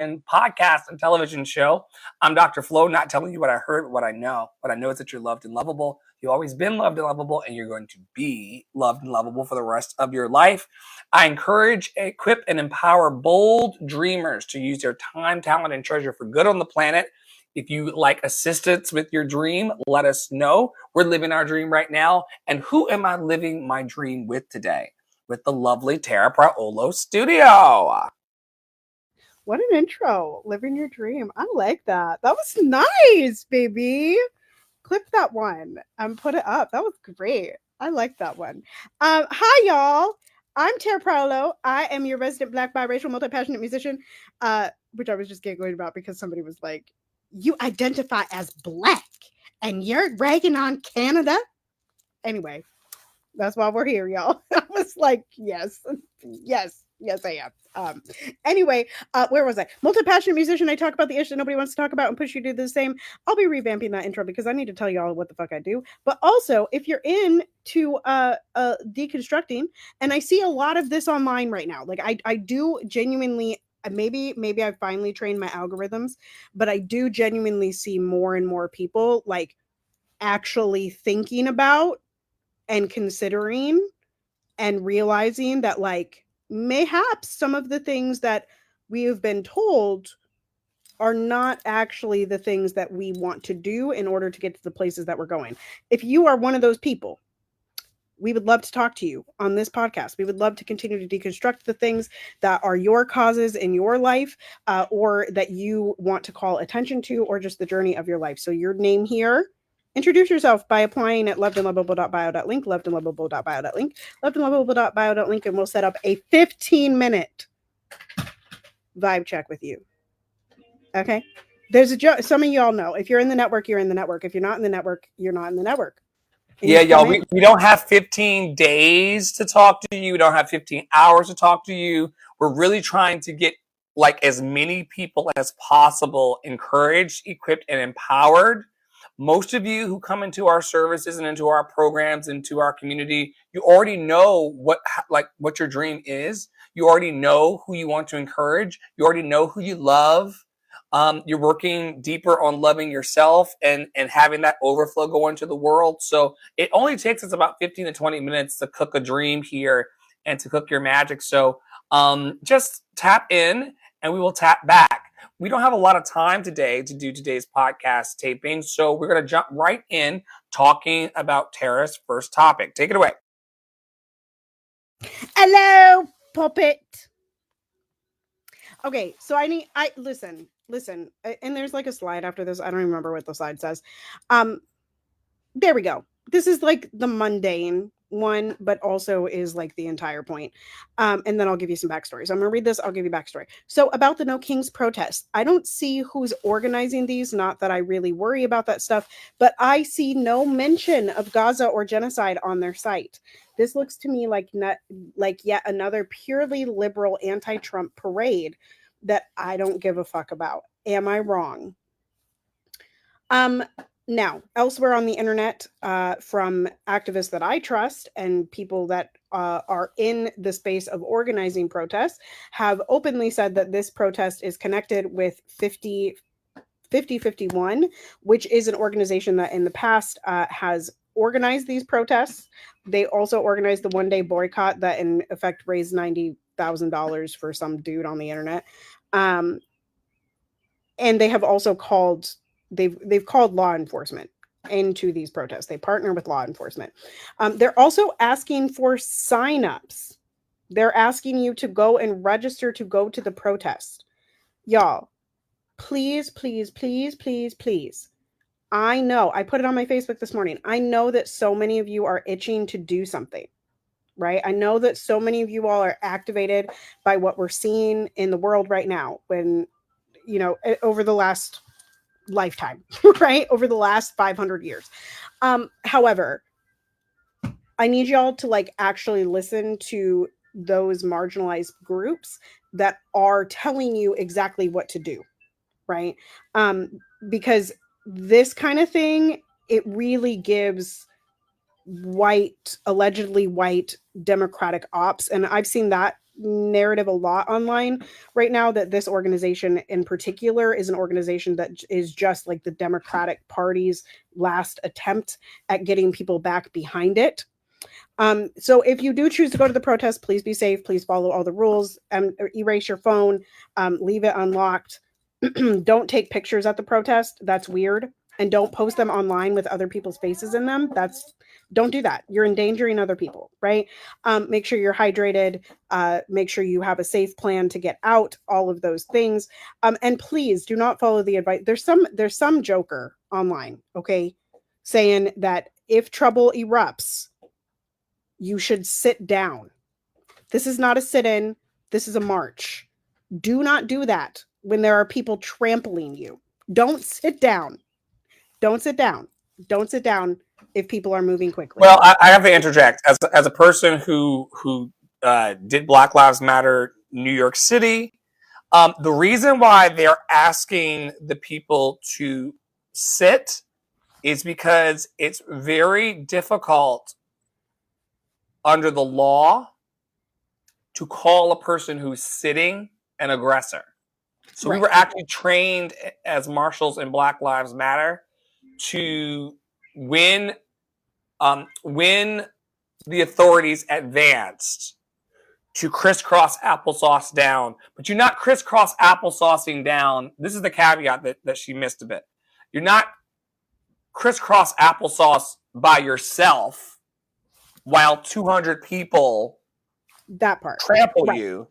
podcast and television show. I'm Dr. Flo, not telling you what I heard, but what I know. What I know is that you're loved and lovable. You've always been loved and lovable, and you're going to be loved and lovable for the rest of your life. I encourage, equip, and empower bold dreamers to use their time, talent, and treasure for good on the planet. If you like assistance with your dream, let us know. We're living our dream right now. And who am I living my dream with today? With the lovely Tara Praolo Studio. What an intro. Living your dream. I like that. That was nice, baby. Clip that one and put it up. That was great. I like that one. Hi, y'all. I'm Tara Praolo. I am your resident Black, biracial, multi-passionate musician, which I was just giggling about because somebody was like, you identify as Black and you're ragging on Canada? Anyway, that's why we're here, y'all. I was like, yes, I am. Anyway, where was I? Multi-passionate musician. I talk about the issue that nobody wants to talk about and push you to do the same. I'll be revamping that intro because I need to tell y'all what the fuck I do. But also, if you're into deconstructing, and I see a lot of this online right now, like I do genuinely. Maybe I finally trained my algorithms, but I do genuinely see more and more people like actually thinking about and considering and realizing that like mayhaps some of the things that we have been told are not actually the things that we want to do in order to get to the places that we're going. If you are one of those people, we would love to talk to you on this podcast. We would love to continue to deconstruct the things that are your causes in your life, or that you want to call attention to, or just the journey of your life. So your name here, introduce yourself by applying at lovedandlovable.bio.link, lovedandlovable.bio.link, lovedandlovable.bio.link, and we'll set up a 15-minute vibe check with you. Okay? There's a joke. Some of y'all know. If you're in the network, you're in the network. If you're not in the network, you're not in the network. Yeah, y'all, we don't have 15 days to talk to you. We don't have 15 hours to talk to you. We're really trying to get like as many people as possible encouraged, equipped, and empowered. Most of you who come into our services and into our programs, into our community, you already know what your dream is. You already know who you want to encourage. You already know who you love. You're working deeper on loving yourself and having that overflow go into the world. So it only takes us about 15 to 20 minutes to cook a dream here and to cook your magic. So just tap in and we will tap back. We don't have a lot of time today to do today's podcast taping, so we're going to jump right in talking about Tara's first topic. Take it away. Hello, puppet. Okay, so listen, and there's like a slide after this. I don't remember what the slide says. There we go. This is like the mundane one, but also is like the entire point. And then I'll give you some backstory. So I'm gonna read this. I'll give you backstory. So about the No Kings protests, I don't see who's organizing these. Not that I really worry about that stuff, but I see no mention of Gaza or genocide on their site. This looks to me like yet another purely liberal anti-Trump parade that I don't give a fuck about. Am I wrong? Now, elsewhere on the internet, from activists that I trust and people that are in the space of organizing protests, have openly said that this protest is connected with 5051, which is an organization that in the past has organized these protests. They also organized the one-day boycott that in effect raised $90,000 for some dude on the internet. And they have also called... They've called law enforcement into these protests. They partner with law enforcement. They're also asking for signups. They're asking you to go and register to go to the protest. Y'all, please, please, please, please, please. I know, I put it on my Facebook this morning. I know that so many of you are itching to do something, right? I know that so many of you all are activated by what we're seeing in the world right now when, over the last lifetime, right? Over the last 500 years. However, I need y'all to like actually listen to those marginalized groups that are telling you exactly what to do, right? Because this kind of thing, it really gives allegedly white Democratic ops, and I've seen that narrative a lot online right now that this organization in particular is an organization that is just like the Democratic Party's last attempt at getting people back behind it. So if you do choose to go to the protest, please be safe. Please follow all the rules. Erase your phone. Leave it unlocked. Don't take pictures at the protest. That's weird. And don't post them online with other people's faces in them. Don't do that. You're endangering other people, right? Make sure you're hydrated. Make sure you have a safe plan to get out. All of those things. And please do not follow the advice. There's some joker online, okay, saying that if trouble erupts, you should sit down. This is not a sit-in. This is a march. Do not do that when there are people trampling you. Don't sit down. Don't sit down. Don't sit down if people are moving quickly. Well, I have to interject. As a person who did Black Lives Matter New York City, the reason why they're asking the people to sit is because it's very difficult under the law to call a person who's sitting an aggressor. So we were actually trained as marshals in Black Lives Matter to when the authorities advanced to crisscross applesauce down, but you're not crisscross applesaucing down. This is the caveat that she missed a bit. You're not crisscross applesauce by yourself while 200 people trample you.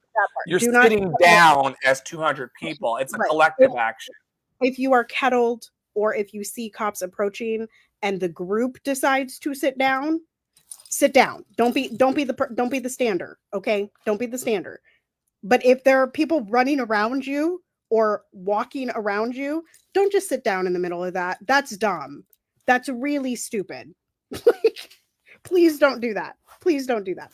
You're sitting down as 200 people. It's a collective action. If you are kettled or if you see cops approaching and the group decides to sit down, sit down. Don't be the stander, okay? Don't be the stander. But if there are people running around you or walking around you, don't just sit down in the middle of that. That's dumb. That's really stupid. Please don't do that. Please don't do that.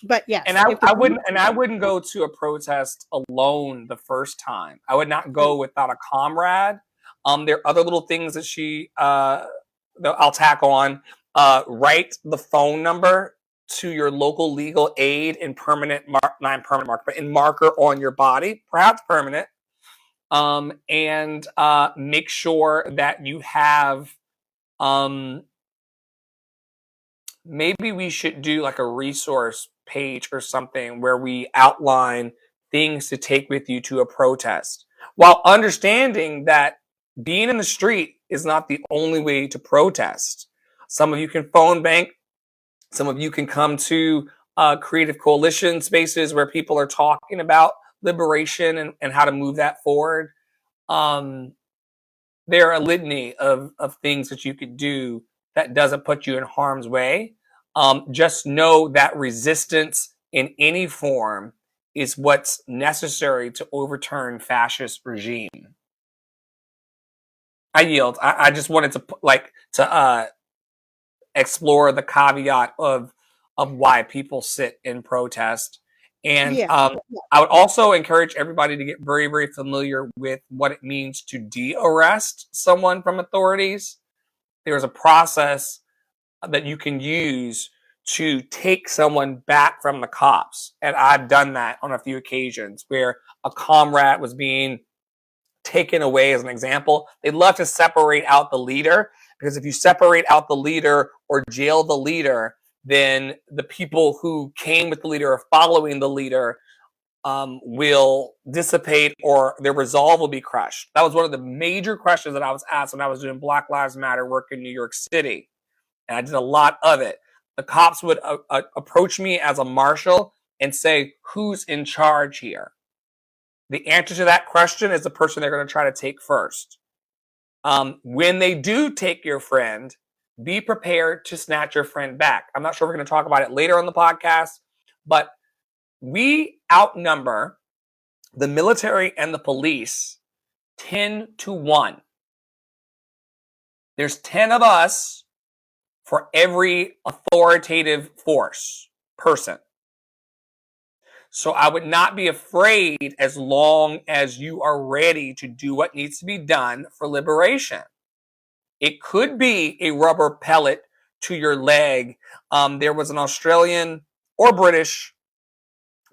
But yes, and I wouldn't go to a protest alone the first time. I would not go without a comrade. There are other little things that I'll tack on. Write the phone number to your local legal aid in not permanent marker, but in marker on your body, perhaps permanent. And make sure that you have. Maybe we should do like a resource page or something where we outline things to take with you to a protest, while understanding that being in the street is not the only way to protest. Some of you can phone bank. Some of you can come to creative coalition spaces where people are talking about liberation and how to move that forward. There are a litany of things that you could do that doesn't put you in harm's way. Just know that resistance in any form is what's necessary to overturn fascist regime. I yield. I just wanted to explore the caveat of why people sit in protest. And I would also encourage everybody to get very, very familiar with what it means to de-arrest someone from authorities. There's a process that you can use to take someone back from the cops. And I've done that on a few occasions where a comrade was being taken away as an example. They'd love to separate out the leader, because if you separate out the leader or jail the leader, then the people who came with the leader or following the leader will dissipate, or their resolve will be crushed. That was one of the major questions that I was asked when I was doing Black Lives Matter work in New York City. And I did a lot of it. The cops would approach me as a marshal and say, who's in charge here? The answer to that question is the person they're going to try to take first. When they do take your friend, be prepared to snatch your friend back. I'm not sure we're going to talk about it later on the podcast, but we outnumber the military and the police 10-1. There's 10 of us for every authoritative person. So I would not be afraid as long as you are ready to do what needs to be done for liberation. It could be a rubber pellet to your leg. There was an Australian or British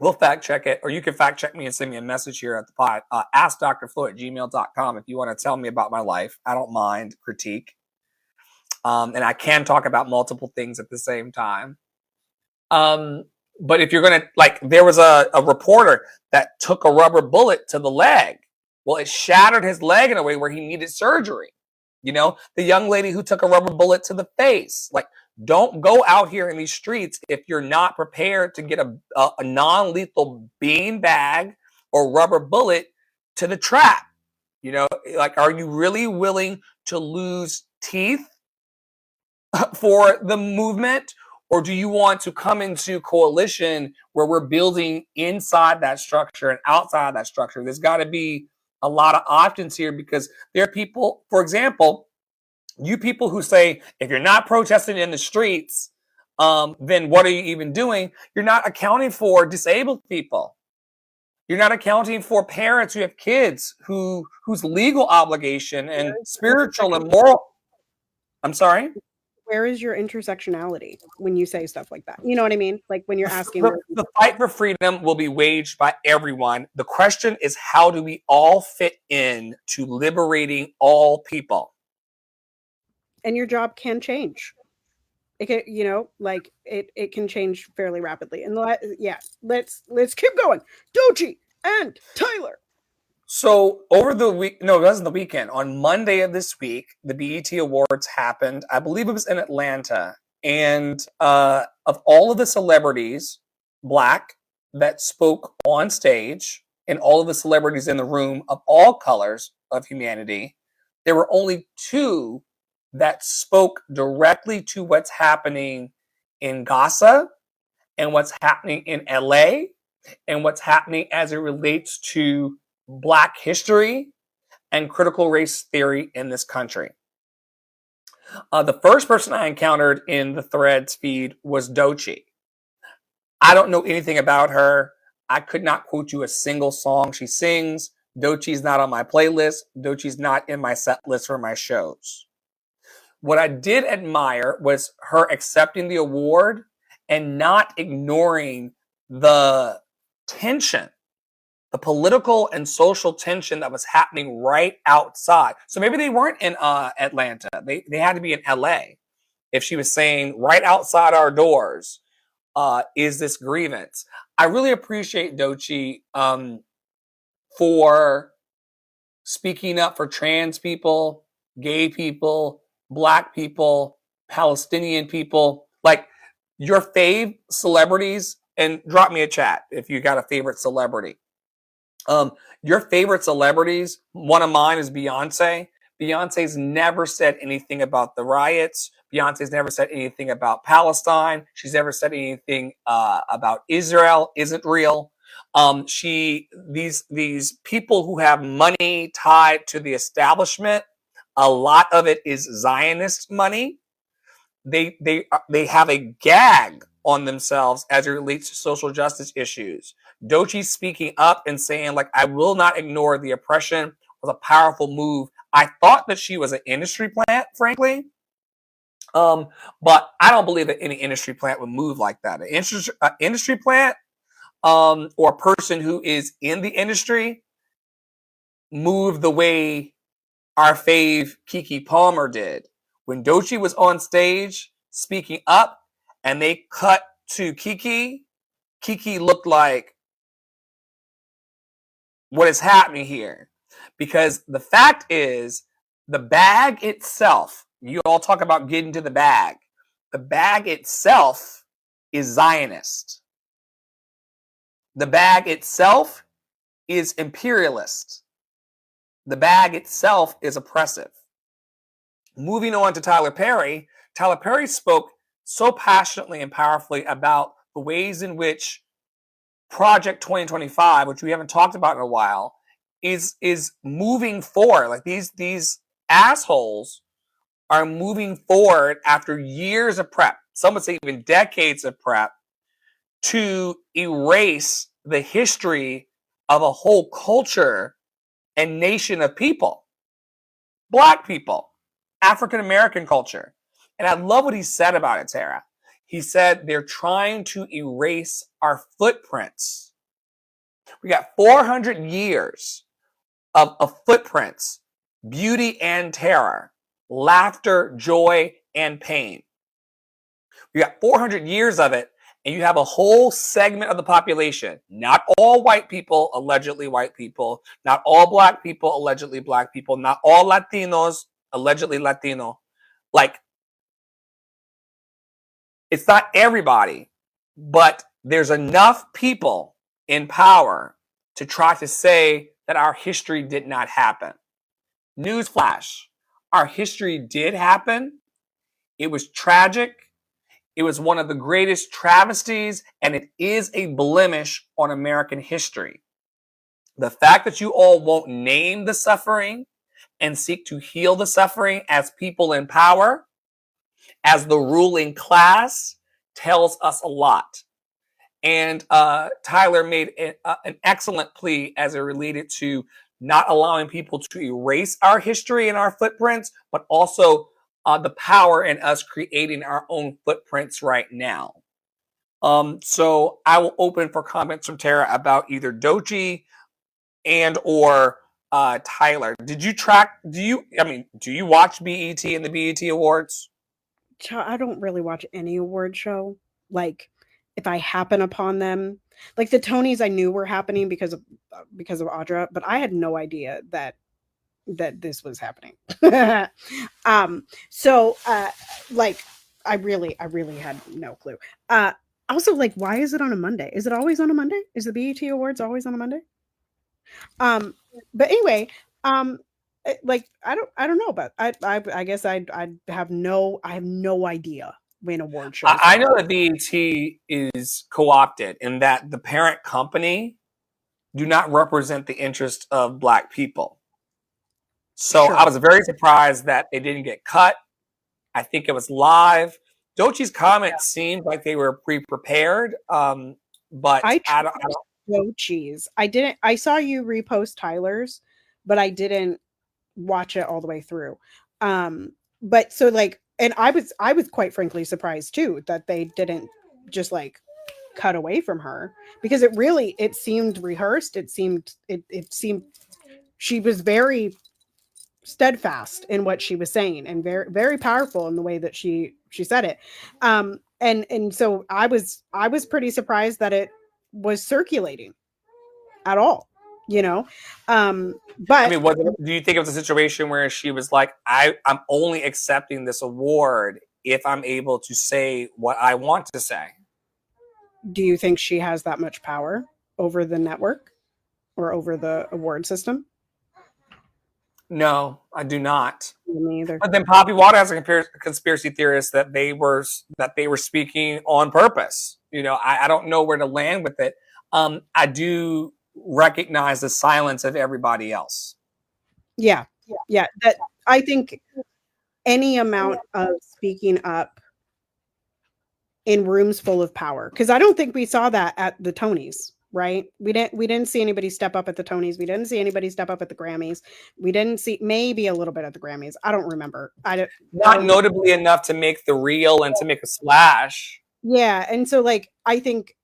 We'll fact check it, or you can fact check me and send me a message here at the pod. AskDrFlo@gmail.com if you want to tell me about my life. I don't mind critique. And I can talk about multiple things at the same time. But if you're going to, like, there was a reporter that took a rubber bullet to the leg. Well, it shattered his leg in a way where he needed surgery. You know, the young lady who took a rubber bullet to the face. Like, don't go out here in these streets if you're not prepared to get a non-lethal bean bag or rubber bullet to the trap. You know, like, are you really willing to lose teeth for the movement? Or do you want to come into coalition where we're building inside that structure and outside that structure? There's got to be a lot of options here, because there are people, for example, you people who say, if you're not protesting in the streets, then what are you even doing? You're not accounting for disabled people. You're not accounting for parents who have kids whose legal obligation and spiritual and moral. I'm sorry? Where is your intersectionality when you say stuff like that? You know what I mean? Like when you're asking. The fight for freedom will be waged by everyone. The question is, how do we all fit in to liberating all people? And your job can change. It can, you know, like it can change fairly rapidly. And yeah, let's keep going. Doechii and Tyler. So over the week, no, it wasn't the weekend. On Monday of this week, the BET Awards happened. I believe it was in Atlanta. And of all of the celebrities, Black, that spoke on stage, and all of the celebrities in the room of all colors of humanity, there were only two that spoke directly to what's happening in Gaza and what's happening in LA and what's happening as it relates to Black history and critical race theory in this country. The first person I encountered in the Threads feed was Doechii. I don't know anything about her. I could not quote you a single song she sings. Doechii's not on my playlist. Doechii's not in my set list for my shows. What I did admire was her accepting the award and not ignoring the tension, the political and social tension that was happening right outside. So maybe they weren't in Atlanta. They had to be in LA. If she was saying right outside our doors is this grievance. I really appreciate Doechii for speaking up for trans people, gay people, Black people, Palestinian people. Like, your fave celebrities, and drop me a chat if you got a favorite celebrity. Your favorite celebrities, one of mine is Beyonce. Beyonce's never said anything about the riots. Beyonce's never said anything about Palestine. She's never said anything about Israel isn't real. These people who have money tied to the establishment, a lot of it is Zionist money. They have a gag on themselves as it relates to social justice issues. Doechii speaking up and saying, like, I will not ignore the oppression was a powerful move. I thought that she was an industry plant, frankly. But I don't believe that any industry plant would move like that. An industry plant or a person who is in the industry move the way our fave Keke Palmer did. When Doechii was on stage speaking up and they cut to Keke looked like, what is happening here? Because the fact is, the bag itself, you all talk about getting to the bag itself is Zionist. The bag itself is imperialist. The bag itself is oppressive. Moving on to Tyler Perry spoke so passionately and powerfully about the ways in which Project 2025, which we haven't talked about in a while, is moving forward. Like, these assholes are moving forward after years of prep, some would say even decades of prep, to erase the history of a whole culture and nation of people. Black people, African American culture. And I love what he said about it, Tara. He said they're trying to erase our footprints. We got 400 years of footprints, beauty and terror, laughter, joy, and pain. You got 400 years of it, and you have a whole segment of the population, not all white people, allegedly white people, not all black people, allegedly black people, not all Latinos, allegedly Latino. Like, it's not everybody, but there's enough people in power to try to say that our history did not happen. Newsflash, our history did happen. It was tragic. It was one of the greatest travesties, and it is a blemish on American history. The fact that you all won't name the suffering and seek to heal the suffering as people in power, as the ruling class, tells us a lot. And Tyler made an excellent plea as it related to not allowing people to erase our history and our footprints, but also the power in us creating our own footprints right now. So I will open for comments from Tara about either Doechii and or Tyler. Did you track? Do you watch BET and the BET Awards? I don't really watch any award show. Like, if I happen upon them, like the Tonys, I knew were happening because of Audra, but I had no idea that this was happening. So like I really had no clue. Also, like, why is it on a Monday? Is it always on a Monday? Is the BET Awards always on a Monday? But anyway, like I don't know, but I guess I have no idea when award shows. I know that BET is co-opted in that the parent company do not represent the interest of Black people. So Sure. I was very surprised that they didn't get cut. I think it was live. Doechii's comments seemed like they were pre-prepared, but I don't. Doechii's. I saw you repost Tyler's, but I didn't watch it all the way through. But so like, and I was quite frankly surprised too that they didn't just like cut away from her, because it seemed rehearsed. It seemed she was very steadfast in what she was saying, and very, very powerful in the way that she said it. And so I was pretty surprised that it was circulating at all, but I mean, do you think it was a situation where she was like, I'm only accepting this award if I'm able to say what I want to say? Do you think she has that much power over the network or over the award system? No, I do not. Me either. But then Poppy Water has a conspiracy theorist that they were speaking on purpose. I don't know where to land with it. I do recognize the silence of everybody else. Yeah. That I think any amount of speaking up in rooms full of power, because I don't think we saw that at the Tonys. Right? We didn't see anybody step up at the Tonys. We didn't see anybody step up at the Grammys. We didn't see, maybe a little bit at the Grammys. I don't remember. Not notably enough to make the reel and to make a splash. Yeah, and so like I think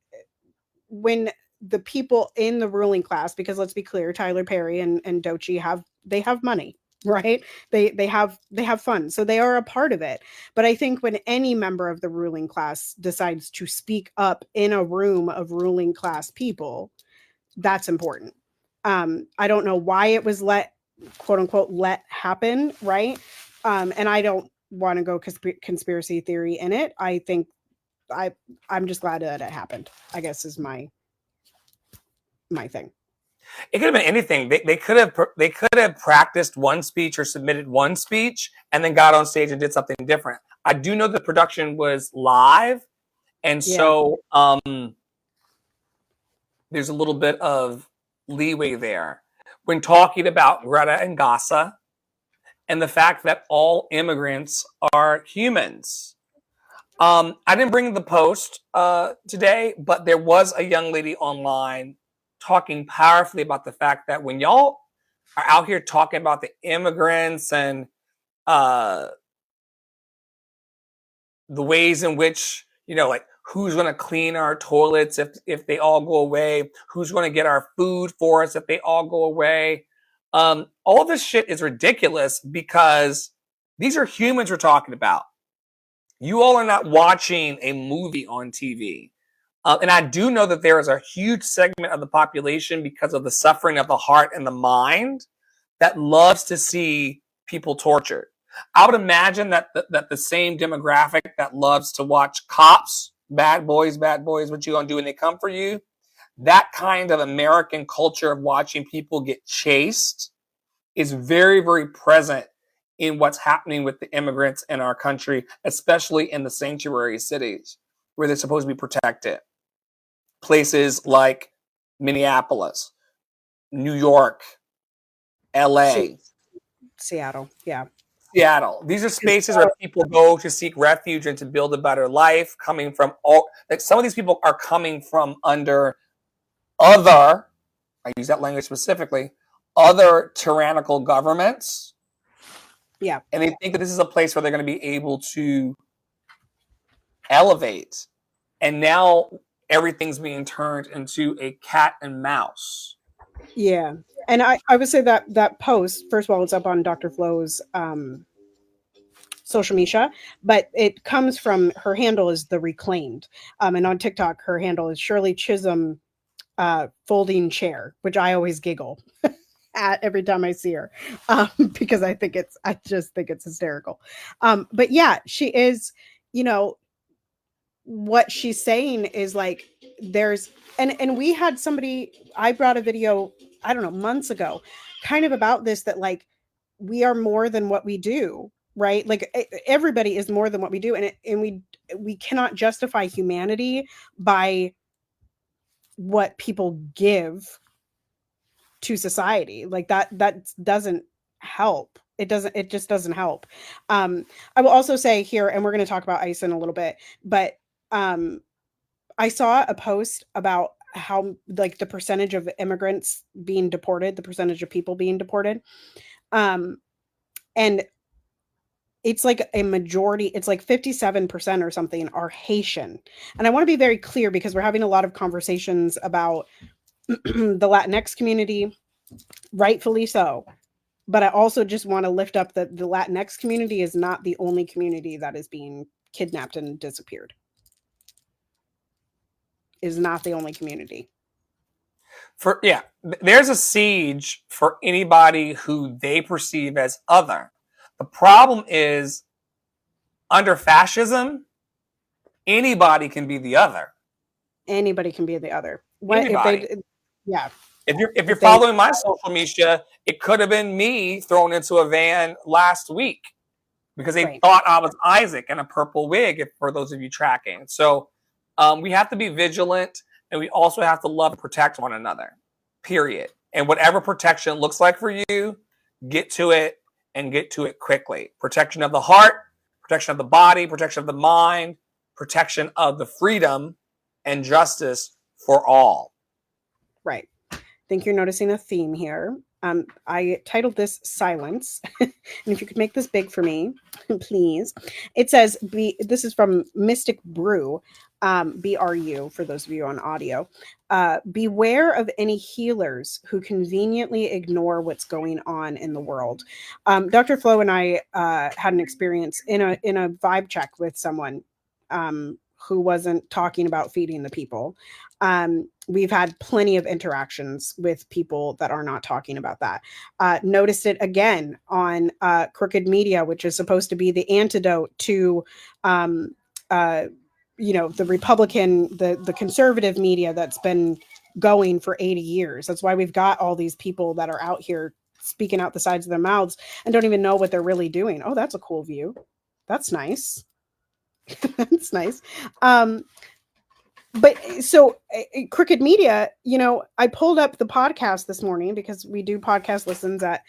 when the people in the ruling class, because let's be clear, Tyler Perry and Doechii have money, right? They have fun, so they are a part of it. But I think when any member of the ruling class decides to speak up in a room of ruling class people, that's important. I don't know why it was quote unquote let happen, right? And I don't want to go conspiracy theory in it. I think I'm just glad that it happened, I guess, is my thing. It could have been anything. They could have practiced one speech or submitted one speech and then got on stage and did something different. I do know the production was live, and so there's a little bit of leeway there when talking about Greta and Gaza and the fact that all immigrants are humans. I didn't bring the post today, but there was a young lady online talking powerfully about the fact that when y'all are out here talking about the immigrants and the ways in which, like, who's going to clean our toilets if they all go away, who's going to get our food for us if they all go away. All this shit is ridiculous because these are humans we're talking about. You all are not watching a movie on TV. And I do know that there is a huge segment of the population, because of the suffering of the heart and the mind, that loves to see people tortured. I would imagine that the same demographic that loves to watch cops, bad boys, what you gonna do when they come for you, that kind of American culture of watching people get chased is very, very present in what's happening with the immigrants in our country, especially in the sanctuary cities where they're supposed to be protected. Places like Minneapolis, New York, LA, Seattle. Yeah. Seattle. These are spaces where people go to seek refuge and to build a better life, coming from all, like, some of these people are coming from under other, I use that language specifically, other tyrannical governments. Yeah. And they think that this is a place where they're going to be able to elevate. And now everything's being turned into a cat and mouse. Yeah. And I would say that post, first of all, it's up on Dr. Flo's social media, but it comes from, her handle is The Reclaimed. And on TikTok, her handle is Shirley Chisholm folding chair, which I always giggle at every time I see her, because I just think it's hysterical. But yeah, she is, what she's saying is like, there's, and we had somebody, I brought a video, I don't know, months ago, kind of about this, that like, we are more than what we do, right? Like everybody is more than what we do. And we cannot justify humanity by what people give to society. Like that doesn't help. It just doesn't help. I will also say here, and we're going to talk about ICE in a little bit, but I saw a post about how, like, the percentage of immigrants being deported, the percentage of people being deported. And it's like a majority, it's like 57% or something are Haitian. And I want to be very clear, because we're having a lot of conversations about the Latinx community, rightfully so. But I also just want to lift up that the Latinx community is not the only community that is being kidnapped and disappeared. Is not the only community. There's a siege for anybody who they perceive as other. The problem is, under fascism, anybody can be the other. Anybody can be the other. Yeah. If you're following my social media, it could have been me thrown into a van last week because they thought I was Isaac in a purple wig, for those of you tracking. So we have to be vigilant, and we also have to love and protect one another, period. And whatever protection looks like for you, get to it, and get to it quickly. Protection of the heart, protection of the body, protection of the mind, protection of the freedom and justice for all. Right. I think you're noticing a theme here. I titled this Silence. And if you could make this big for me, please. It says, this is from Mystic Brew, BRU, for those of you on audio. Beware of any healers who conveniently ignore what's going on in the world. Dr. Flo and I had an experience in a vibe check with someone who wasn't talking about feeding the people. We've had plenty of interactions with people that are not talking about that. Noticed it again on Crooked Media, which is supposed to be the antidote to, the Republican, the conservative media that's been going for 80 years. That's why we've got all these people that are out here speaking out the sides of their mouths and don't even know what they're really doing. Oh, that's a cool view. That's nice. That's nice. But so Crooked Media, I pulled up the podcast this morning because we do podcast listens at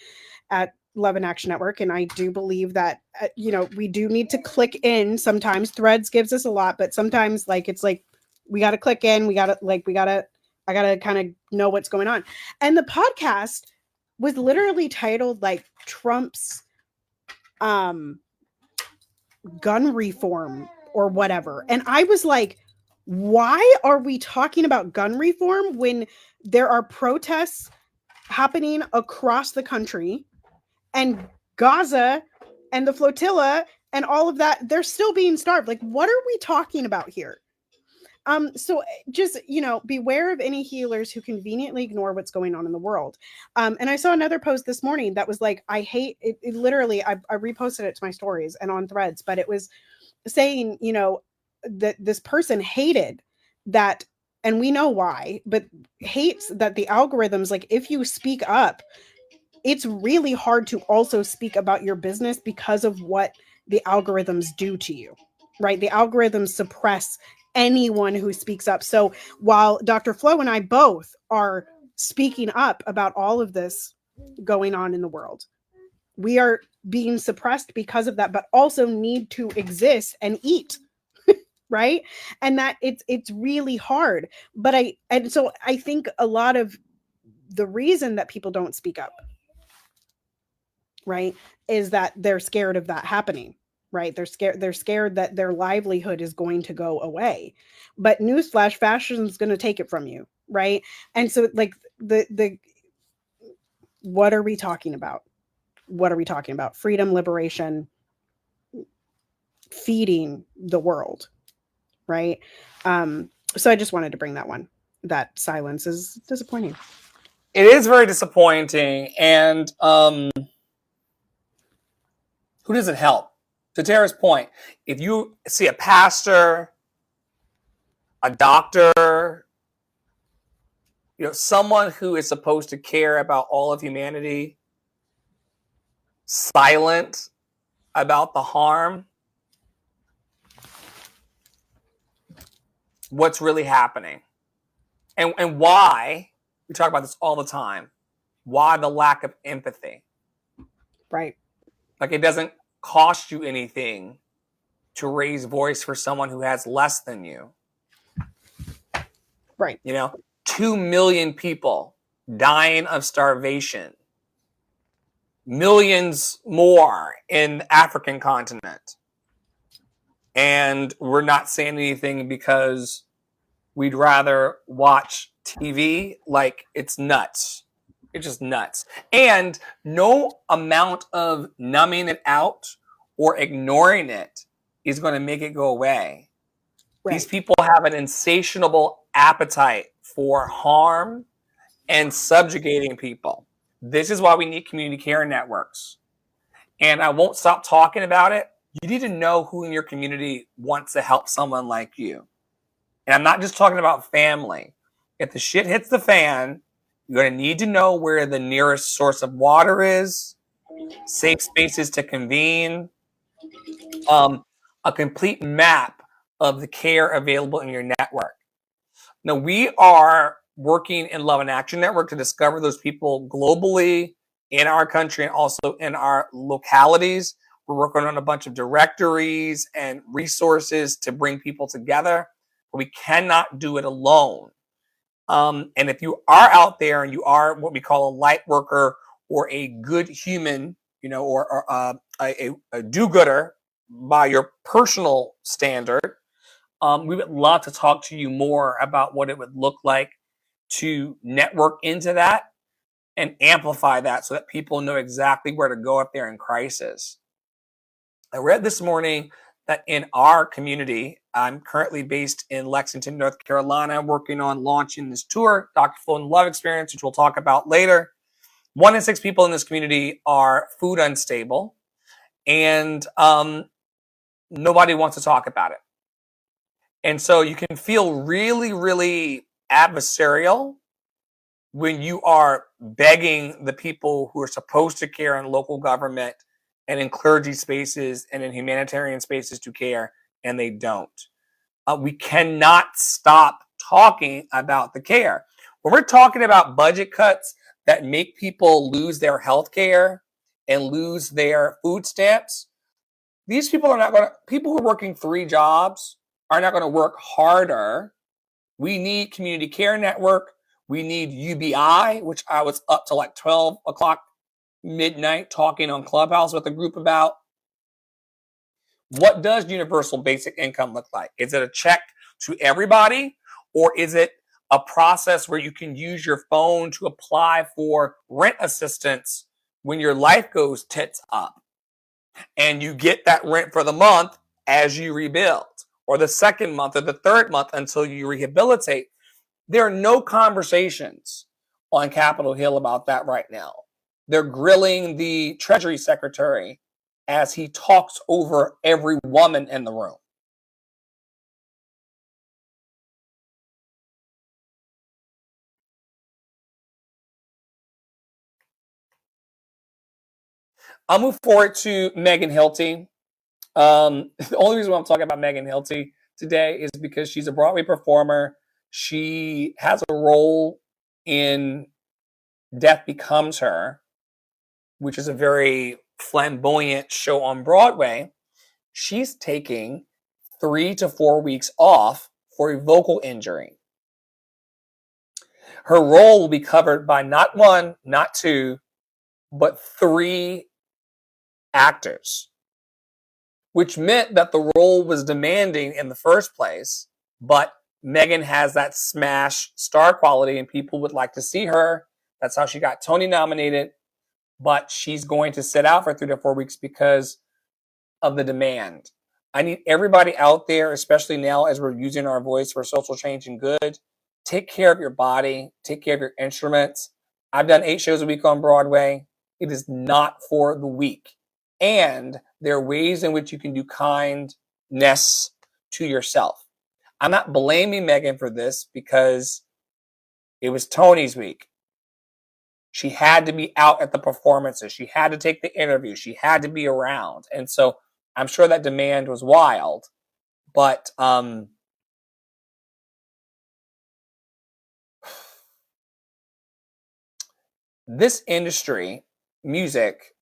Love and Action Network. And I do believe that, we do need to click in. Sometimes Threads gives us a lot, but sometimes it's like, we got to click in. I got to kind of know what's going on. And the podcast was literally titled like Trump's, gun reform or whatever. And I was like, Why are we talking about gun reform when there are protests happening across the country, and Gaza and the flotilla and all of that, they're still being starved? Like, what are we talking about here? So just, beware of any healers who conveniently ignore what's going on in the world. And I saw another post this morning that was like, I hate it. Literally, I reposted it to my stories and on Threads, but it was saying, that this person hated that, and we know why, but hates that the algorithms, like, if you speak up, it's really hard to also speak about your business because of what the algorithms do to you, right? The algorithms suppress anyone who speaks up. So while Dr. Flo and I both are speaking up about all of this going on in the world, we are being suppressed because of that, but also need to exist and eat, right? And that it's really hard. So I think a lot of the reason that people don't speak up, right, is that they're scared of that happening, right? They're scared that their livelihood is going to go away. But newsflash, fashion is going to take it from you, right? And so, like, the what are we talking about? What are we talking about? Freedom, liberation, feeding the world, right? So I just wanted to bring that one. That silence is disappointing. It is very disappointing, and who does it help? To Tara's point, if you see a pastor, a doctor, someone who is supposed to care about all of humanity, silent about the harm, what's really happening, and why, we talk about this all the time, why the lack of empathy? Right. Like, it doesn't cost you anything to raise voice for someone who has less than you. Right. 2 million people dying of starvation. Millions more in the African continent. And we're not saying anything because we'd rather watch TV. Like, it's nuts. It's just nuts. And no amount of numbing it out or ignoring it is going to make it go away. Right. These people have an insatiable appetite for harm and subjugating people. This is why we need community care networks. And I won't stop talking about it. You need to know who in your community wants to help someone like you. And I'm not just talking about family. If the shit hits the fan, you're going to need to know where the nearest source of water is, safe spaces to convene, a complete map of the care available in your network. Now, we are working in Love and Action Network to discover those people globally in our country and also in our localities. We're working on a bunch of directories and resources to bring people together, but we cannot do it alone. And if you are out there and you are what we call a light worker or a good human, or a do-gooder by your personal standard, we would love to talk to you more about what it would look like to network into that and amplify that so that people know exactly where to go if they're in crisis. I read this morning that in our community, I'm currently based in Lexington, North Carolina, working on launching this tour, Dr. Flow and Love Experience, which we'll talk about later. 1 in 6 people in this community are food unstable, and nobody wants to talk about it. And so you can feel really, really adversarial when you are begging the people who are supposed to care in local government and in clergy spaces and in humanitarian spaces to care, and they don't. We cannot stop talking about the care. When we're talking about budget cuts that make people lose their health care and lose their food stamps, these people are not going to, people who are working 3 jobs are not going to work harder. We need Community Care Network. We need UBI, which I was up to like 12 o'clock midnight talking on Clubhouse with a group about. What does universal basic income look like? Is it a check to everybody? Or is it a process where you can use your phone to apply for rent assistance when your life goes tits up and you get that rent for the month as you rebuild, or the second month or the third month until you rehabilitate? There are no conversations on Capitol Hill about that right now. They're grilling the Treasury Secretary as he talks over every woman in the room. I'll move forward to Megan Hilty. The only reason why I'm talking about Megan Hilty today is because she's a Broadway performer. She has a role in Death Becomes Her, which is a very flamboyant show on Broadway. She's taking 3 to 4 weeks off for a vocal injury. Her role will be covered by not one, not two, but 3 actors, which meant that the role was demanding in the first place, but Megan has that smash star quality and people would like to see her. That's how she got Tony nominated, but she's going to sit out for 3 to 4 weeks because of the demand. I need everybody out there, especially now as we're using our voice for social change and good, take care of your body, take care of your instruments. I've done 8 shows a week on Broadway. It is not for the weak. And there are ways in which you can do kindness to yourself. I'm not blaming Megan for this because it was Tony's week. She had to be out at the performances. She had to take the interview. She had to be around. And so I'm sure that demand was wild. But this industry, music,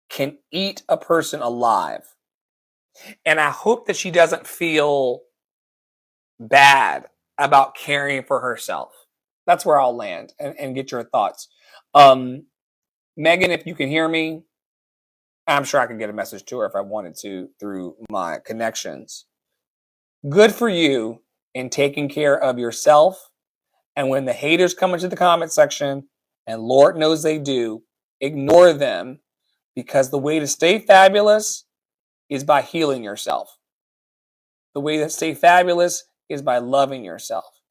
can eat a person alive. And I hope that she doesn't feel bad about caring for herself. That's where I'll land and get your thoughts. Megan, if you can hear me, I'm sure I can get a message to her if I wanted to through my connections. Good for you in taking care of yourself. And when the haters come into the comment section, and Lord knows they do, ignore them, because the way to stay fabulous is by healing yourself. The way to stay fabulous is by loving yourself.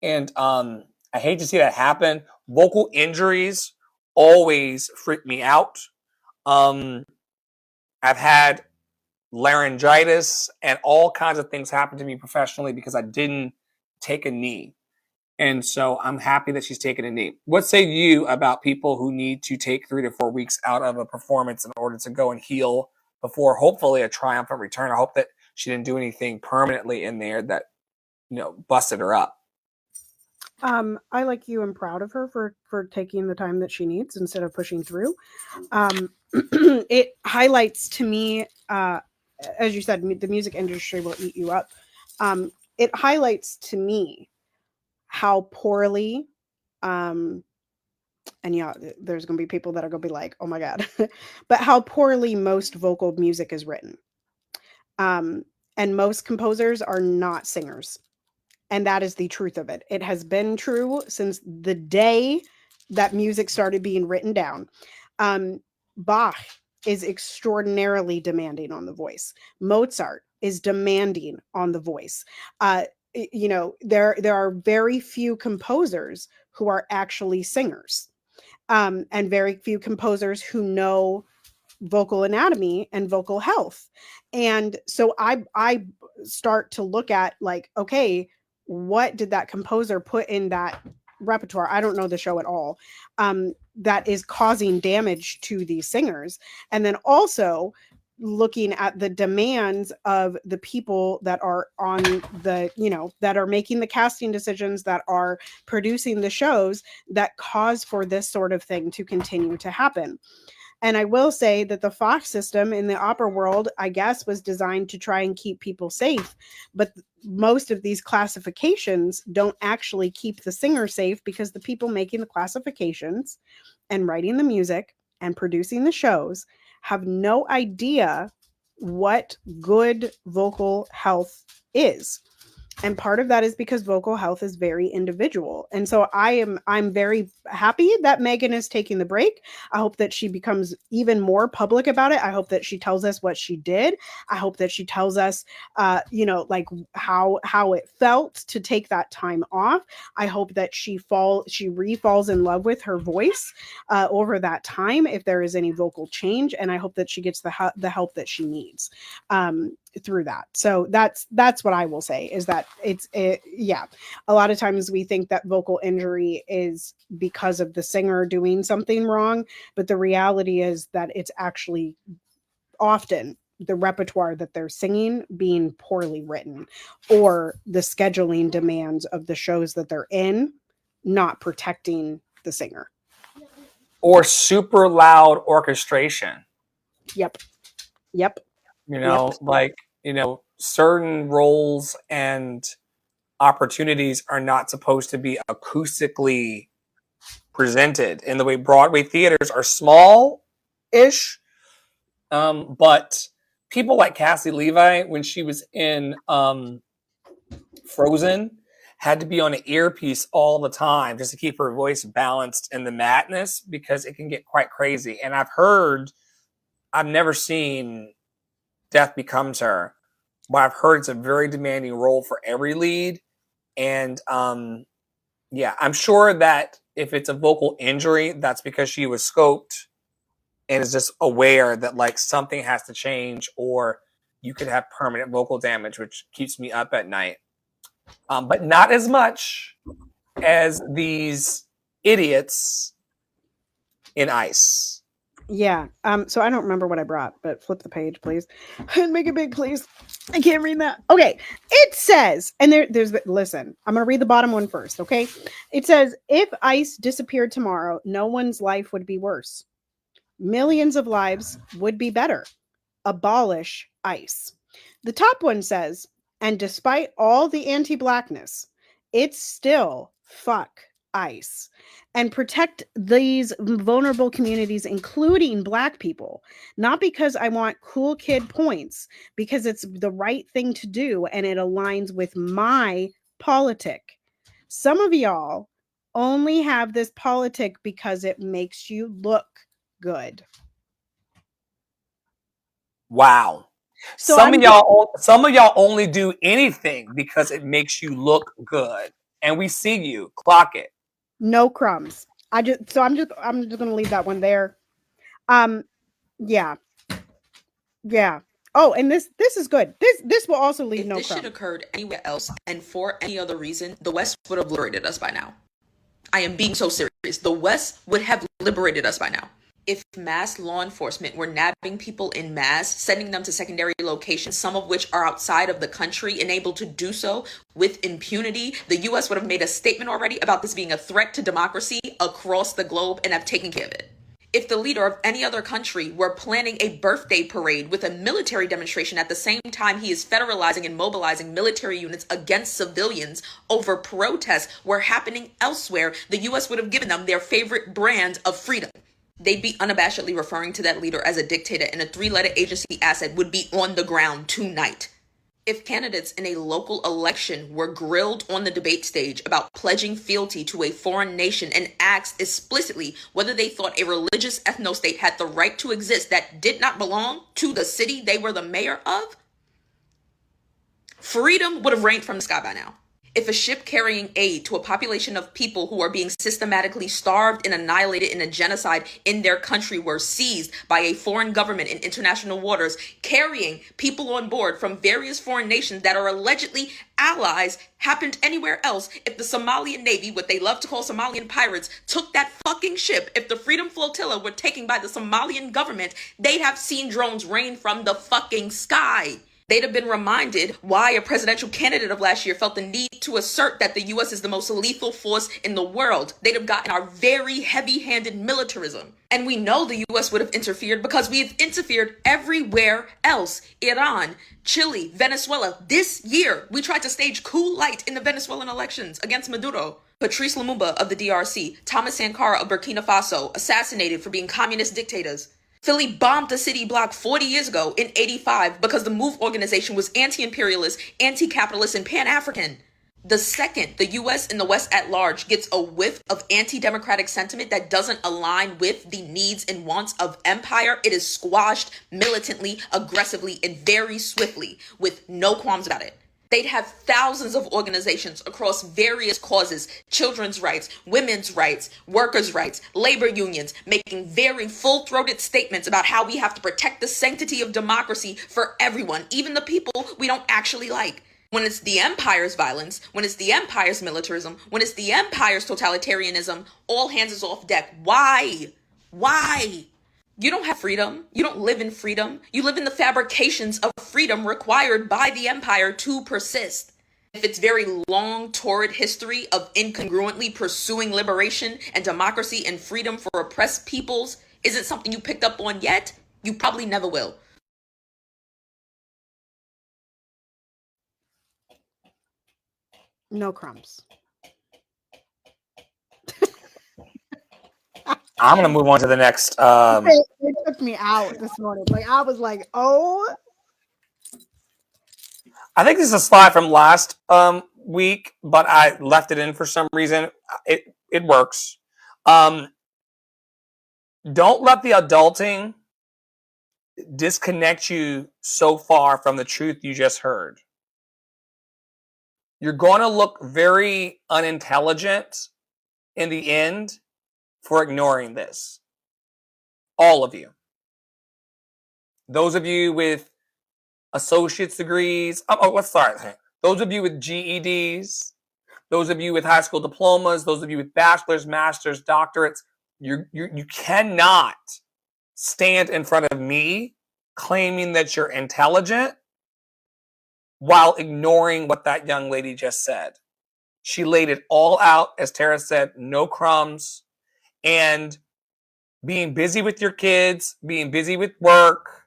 And I hate to see that happen. Vocal injuries always freak me out. I've had laryngitis and all kinds of things happen to me professionally because I didn't take a knee. And so I'm happy that she's taken a knee. What say you about people who need to take 3 to 4 weeks out of a performance in order to go and heal before hopefully a triumphant return? I hope that she didn't do anything permanently in there that, busted her up. I, like you, am proud of her for taking the time that she needs instead of pushing through. It highlights to me, as you said, the music industry will eat you up. It highlights to me how poorly, and yeah, there's going to be people that are going to be like, oh my God, but how poorly most vocal music is written. And most composers are not singers. And that is the truth of it. It has been true since the day that music started being written down. Bach is extraordinarily demanding on the voice. Mozart is demanding on the voice. There are very few composers who are actually singers, and very few composers who know vocal anatomy and vocal health. And so I start to look at, like, okay, what did that composer put in that repertoire? I don't know the show at all. That is causing damage to these singers. And then also looking at the demands of the people that are on the, that are making the casting decisions, that are producing the shows, that cause for this sort of thing to continue to happen. And I will say that the Fox system in the opera world, I guess, was designed to try and keep people safe. But most of these classifications don't actually keep the singer safe, because the people making the classifications and writing the music and producing the shows have no idea what good vocal health is. And part of that is because vocal health is very individual. And so I'm very happy that Megan is taking the break. I hope that she becomes even more public about it. I hope that she tells us what she did. I hope that she tells us like how it felt to take that time off. I hope that she falls in love with her voice over that time if there is any vocal change, and I hope that she gets the help that she needs through that. So that's what I will say, is that yeah, a lot of times we think that vocal injury is because of the singer doing something wrong, but the reality is that it's actually often the repertoire that they're singing being poorly written, or the scheduling demands of the shows that they're in not protecting the singer. Or super loud orchestration. Yep. Certain roles and opportunities are not supposed to be acoustically presented in the way Broadway theaters are small-ish. But people like Cassie Levi, when she was in Frozen, had to be on an earpiece all the time just to keep her voice balanced in the madness, because it can get quite crazy. And I've never seen Death Becomes Her, but I've heard it's a very demanding role for every lead. And yeah, I'm sure that if it's a vocal injury, that's because she was scoped and is just aware that like something has to change, or you could have permanent vocal damage, which keeps me up at night. But not as much as these idiots in ICE. Yeah. So I don't remember what I brought, but flip the page, please. And make it big, please. I can't read that. Okay. It says, and listen, I'm going to read the bottom one first. Okay. It says, if ICE disappeared tomorrow, no one's life would be worse. Millions of lives would be better. Abolish ICE. The top one says, and despite all the anti-blackness, it's still fuck ICE, and protect these vulnerable communities, including Black people, not because I want cool kid points, because it's the right thing to do and it aligns with my politic. Some of y'all only have this politic because it makes you look good. Wow. So some of y'all only do anything because it makes you look good, and we see you. Clock it. No crumbs. I'm just gonna leave that one there. Yeah. Oh, and this is good. This will also leave no crumbs. If this shit occurred anywhere else and for any other reason, the West would have liberated us by now. I am being so serious. The West would have liberated us by now. If mass law enforcement were nabbing people in mass, sending them to secondary locations, some of which are outside of the country, and able to do so with impunity, the U.S. would have made a statement already about this being a threat to democracy across the globe and have taken care of it. If the leader of any other country were planning a birthday parade with a military demonstration at the same time he is federalizing and mobilizing military units against civilians over protests were happening elsewhere, the U.S. would have given them their favorite brand of freedom. They'd be unabashedly referring to that leader as a dictator, and a 3-letter agency asset would be on the ground tonight. If candidates in a local election were grilled on the debate stage about pledging fealty to a foreign nation and asked explicitly whether they thought a religious ethno-state had the right to exist that did not belong to the city they were the mayor of, freedom would have rained from the sky by now. If a ship carrying aid to a population of people who are being systematically starved and annihilated in a genocide in their country were seized by a foreign government in international waters, carrying people on board from various foreign nations that are allegedly allies, happened anywhere else, if the Somalian Navy, what they love to call Somalian pirates, took that fucking ship, if the Freedom Flotilla were taken by the Somalian government, they'd have seen drones rain from the fucking sky. They'd have been reminded why a presidential candidate of last year felt the need to assert that the U.S. is the most lethal force in the world. They'd have gotten our very heavy-handed militarism. And we know the U.S. would have interfered because we have interfered everywhere else. Iran, Chile, Venezuela. This year, we tried to stage coup light in the Venezuelan elections against Maduro. Patrice Lumumba of the DRC, Thomas Sankara of Burkina Faso, assassinated for being communist dictators. Philly bombed a city block 40 years ago in 85 because the MOVE organization was anti-imperialist, anti-capitalist, and pan-African. The second the US and the West at large gets a whiff of anti-democratic sentiment that doesn't align with the needs and wants of empire, it is squashed militantly, aggressively, and very swiftly with no qualms about it. They'd have thousands of organizations across various causes, children's rights, women's rights, workers' rights, labor unions, making very full-throated statements about how we have to protect the sanctity of democracy for everyone, even the people we don't actually like. When it's the empire's violence, when it's the empire's militarism, when it's the empire's totalitarianism, all hands is off deck. Why? Why? You don't have freedom. You don't live in freedom. You live in the fabrications of freedom required by the empire to persist. If its very long, torrid history of incongruently pursuing liberation and democracy and freedom for oppressed peoples isn't something you picked up on yet, you probably never will. No crumbs. I'm going to move on to the next. It took me out this morning. Like, I was like, oh. I think this is a slide from last week, but I left it in for some reason. It works. Don't let the adulting disconnect you so far from the truth you just heard. You're going to look very unintelligent in the end for ignoring this. All of you. Those of you with associate's degrees. Let's start. Those of you with GEDs. Those of you with high school diplomas. Those of you with bachelor's, master's, doctorates. You cannot stand in front of me claiming that you're intelligent while ignoring what that young lady just said. She laid it all out, as Tara said, no crumbs. And being busy with your kids, being busy with work,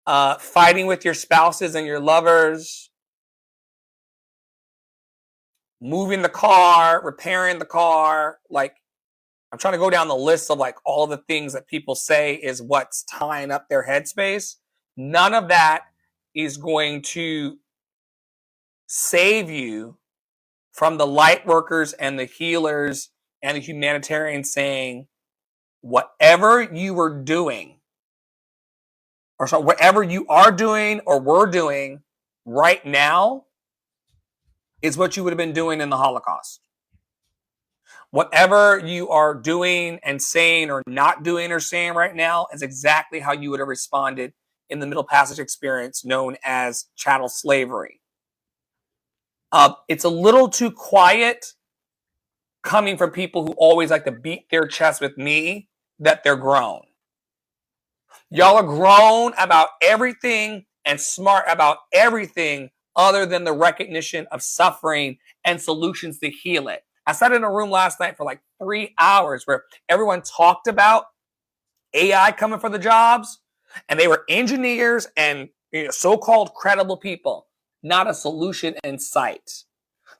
fighting with your spouses and your lovers, moving the car, repairing the car. Like, I'm trying to go down the list of like all the things that people say is what's tying up their headspace. None of that is going to save you from the light workers and the healers and the humanitarians saying, whatever you were doing, or so whatever you are doing or were doing right now is what you would have been doing in the Holocaust. Whatever you are doing and saying or not doing or saying right now is exactly how you would have responded in the Middle Passage experience known as chattel slavery. It's a little too quiet coming from people who always like to beat their chest with me that they're grown. Y'all are grown about everything and smart about everything other than the recognition of suffering and solutions to heal it. I sat in a room last night for like 3 hours where everyone talked about AI coming for the jobs, and they were engineers and so-called credible people, not a solution in sight.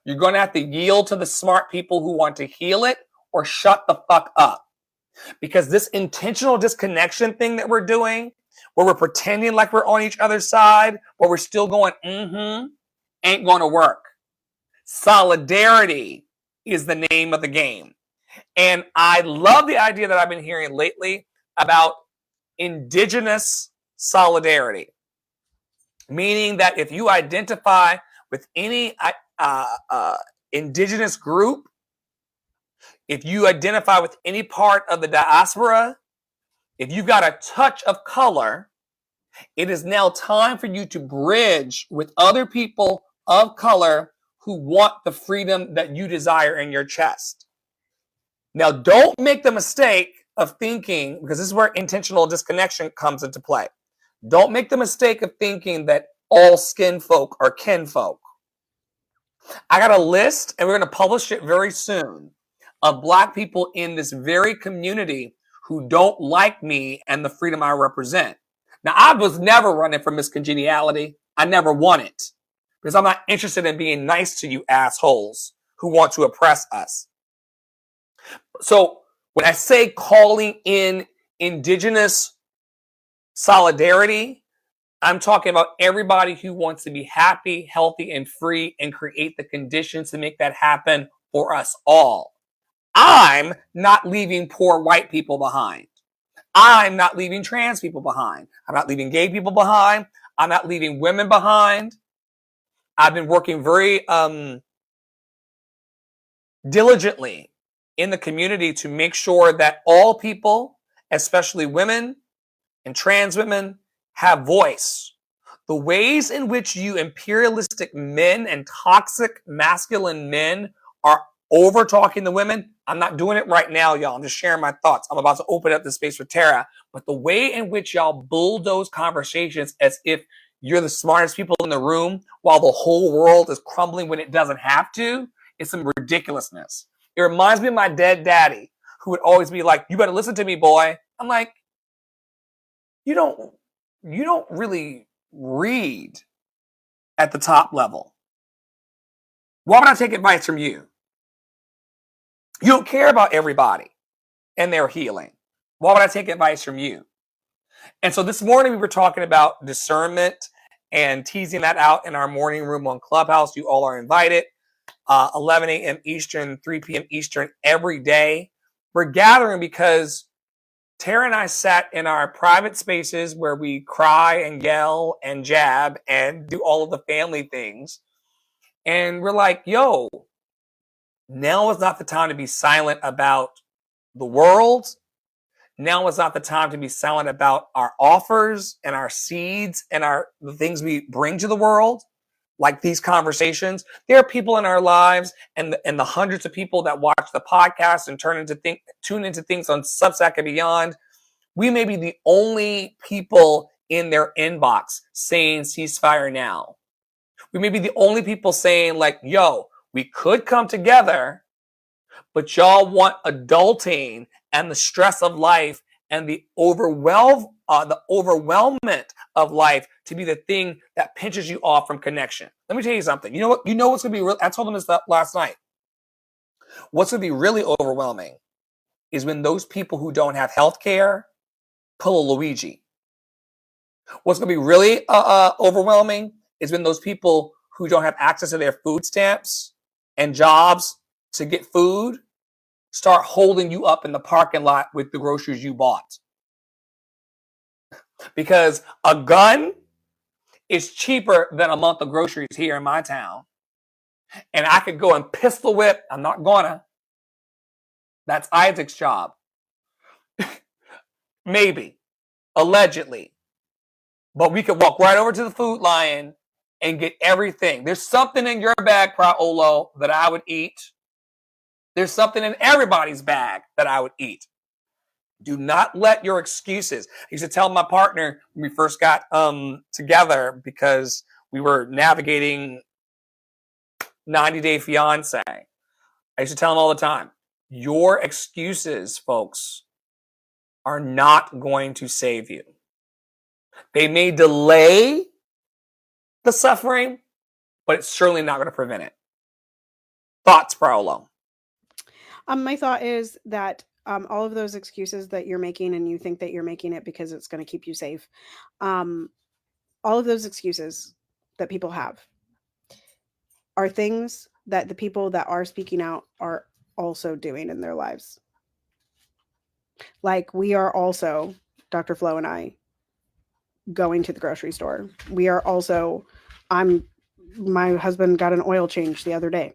You're going to have to yield to the smart people who want to heal it or shut the fuck up. Because this intentional disconnection thing that we're doing, where we're pretending like we're on each other's side, where we're still going, ain't going to work. Solidarity is the name of the game. And I love the idea that I've been hearing lately about indigenous solidarity. Meaning that if you identify with any indigenous group, if you identify with any part of the diaspora, if you've got a touch of color, it is now time for you to bridge with other people of color who want the freedom that you desire in your chest. Now, don't make the mistake of thinking, because this is where intentional disconnection comes into play. Don't make the mistake of thinking that all skin folk are kinfolk. I got a list, and we're going to publish it very soon, of Black people in this very community who don't like me and the freedom I represent. Now, I was never running for Miss Congeniality. I never won it because I'm not interested in being nice to you assholes who want to oppress us. So when I say calling in indigenous solidarity. I'm talking about everybody who wants to be happy, healthy, and free and create the conditions to make that happen for us all. I'm not leaving poor white people behind. I'm not leaving trans people behind. I'm not leaving gay people behind. I'm not leaving women behind. I've been working very diligently in the community to make sure that all people, especially women and trans women, have voice. The ways in which you imperialistic men and toxic masculine men are over talking to women, I'm not doing it right now, y'all. I'm just sharing my thoughts. I'm about to open up the space for Tara. But the way in which y'all bulldoze conversations as if you're the smartest people in the room while the whole world is crumbling when it doesn't have to, is some ridiculousness. It reminds me of my dead daddy, who would always be like, "You better listen to me, boy." I'm like, you don't really read at the top level. Why would I take advice from you? You don't care about everybody and their healing. Why would I take advice from you? And so this morning we were talking about discernment and teasing that out in our morning room on Clubhouse. You all are invited. 11 a.m. Eastern, 3 p.m. Eastern every day. We're gathering because Tara and I sat in our private spaces where we cry and yell and jab and do all of the family things. And we're like, yo, now is not the time to be silent about the world. Now is not the time to be silent about our offers and our seeds and the things we bring to the world, like these conversations. There are people in our lives and the hundreds of people that watch the podcast and tune into things on Substack and beyond. We may be the only people in their inbox saying ceasefire now. We may be the only people saying like, yo, we could come together, but y'all want adulting and the stress of life and the overwhelmment of life to be the thing that pinches you off from connection. Let me tell you something. You know what? You know what's going to be real? I told them this last night. What's going to be really overwhelming is when those people who don't have health care pull a Luigi. What's going to be really overwhelming is when those people who don't have access to their food stamps and jobs to get food start holding you up in the parking lot with the groceries you bought. Because a gun is cheaper than a month of groceries here in my town. And I could go and pistol whip. I'm not gonna. That's Isaac's job. Maybe. Allegedly. But we could walk right over to the Food Lion and get everything. There's something in your bag, Praolo, that I would eat. There's something in everybody's bag that I would eat. Do not let your excuses. I used to tell my partner when we first got together because we were navigating 90 Day Fiance. I used to tell him all the time, your excuses, folks, are not going to save you. They may delay the suffering, but it's certainly not going to prevent it. Thoughts, Paolo? My thought is that all of those excuses that you're making, and you think that you're making it because it's going to keep you safe, all of those excuses that people have are things that the people that are speaking out are also doing in their lives. Like, we are also, Dr. Flo and I, going to the grocery store. We are also, my husband got an oil change the other day.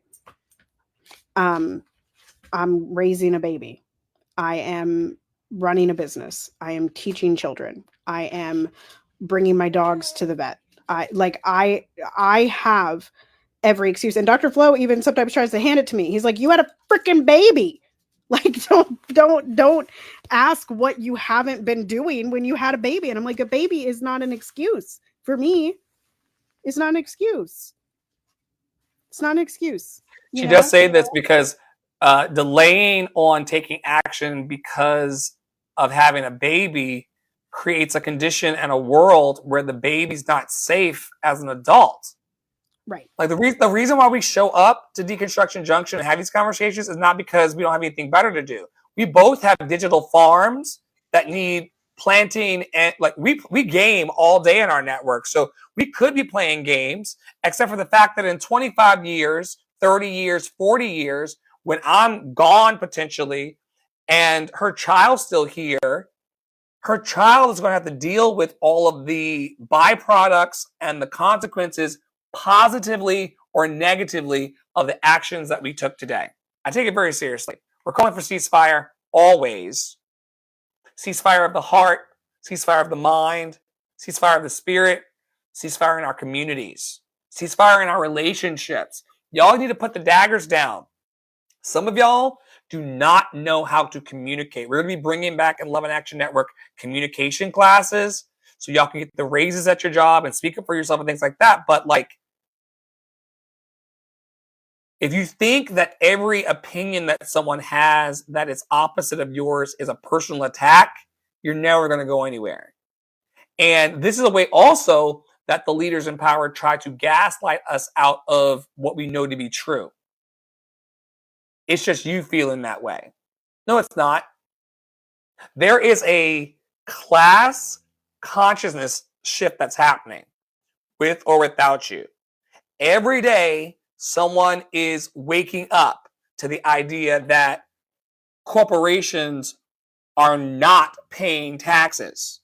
I'm raising a baby. I am running a business. I am teaching children. I am bringing my dogs to the vet. I have every excuse. And Dr. Flo even sometimes tries to hand it to me. He's like, you had a freaking baby. Like, don't ask what you haven't been doing when you had a baby. And I'm like, a baby is not an excuse. For me, it's not an excuse. It's not an excuse. She does say this because delaying on taking action because of having a baby creates a condition and a world where the baby's not safe as an adult. Right. Like the reason why we show up to Deconstruction Junction and have these conversations is not because we don't have anything better to do. We both have digital farms that need planting, and like we game all day in our network. So we could be playing games, except for the fact that in 25 years, 30 years, 40 years, when I'm gone potentially, and her child's still here, her child is going to have to deal with all of the byproducts and the consequences, positively or negatively, of the actions that we took today. I take it very seriously. We're calling for ceasefire always. Ceasefire of the heart, ceasefire of the mind, ceasefire of the spirit, ceasefire in our communities, ceasefire in our relationships. Y'all need to put the daggers down. Some of y'all do not know how to communicate. We're going to be bringing back in Love and Action Network communication classes so y'all can get the raises at your job and speak up for yourself and things like that. But like, if you think that every opinion that someone has that is opposite of yours is a personal attack, you're never going to go anywhere. And this is a way also that the leaders in power try to gaslight us out of what we know to be true. It's just you feeling that way. No, it's not. There is a class consciousness shift that's happening with or without you. Every day, someone is waking up to the idea that corporations are not paying taxes.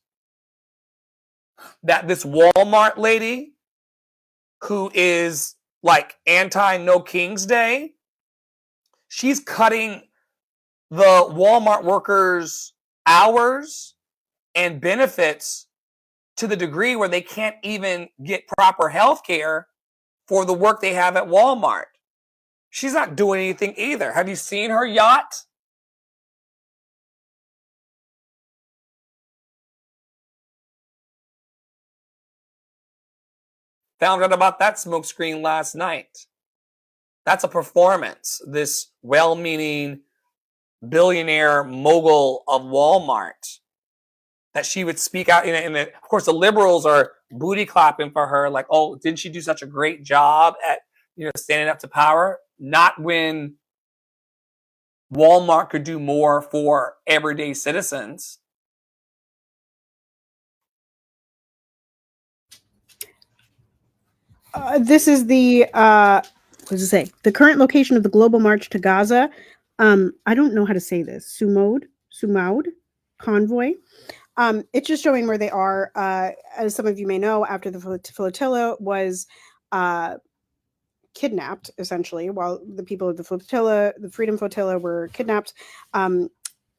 That this Walmart lady who is like anti-No King's Day, she's cutting the Walmart workers' hours and benefits to the degree where they can't even get proper health care for the work they have at Walmart. She's not doing anything either. Have you seen her yacht? Found out about that smokescreen last night. That's a performance. This well-meaning billionaire mogul of Walmart, that she would speak out, and of course the liberals are booty clapping for her, like, oh, didn't she do such a great job at standing up to power? Not when Walmart could do more for everyday citizens. This is the what does it say? The current location of the global march to Gaza. I don't know how to say this. Sumaud convoy. It's just showing where they are. As some of you may know, after the flotilla was kidnapped, essentially, while the people of the flotilla, the Freedom Flotilla, were kidnapped,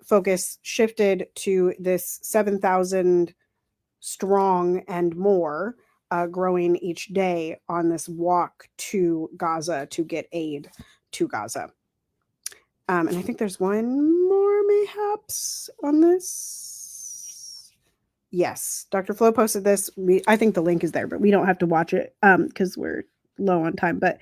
focus shifted to this 7,000 strong and more, growing each day on this walk to Gaza to get aid to Gaza. And I think there's one more mayhaps on this. Yes, Dr. Flo posted this. I think the link is there, but we don't have to watch it because we're low on time. But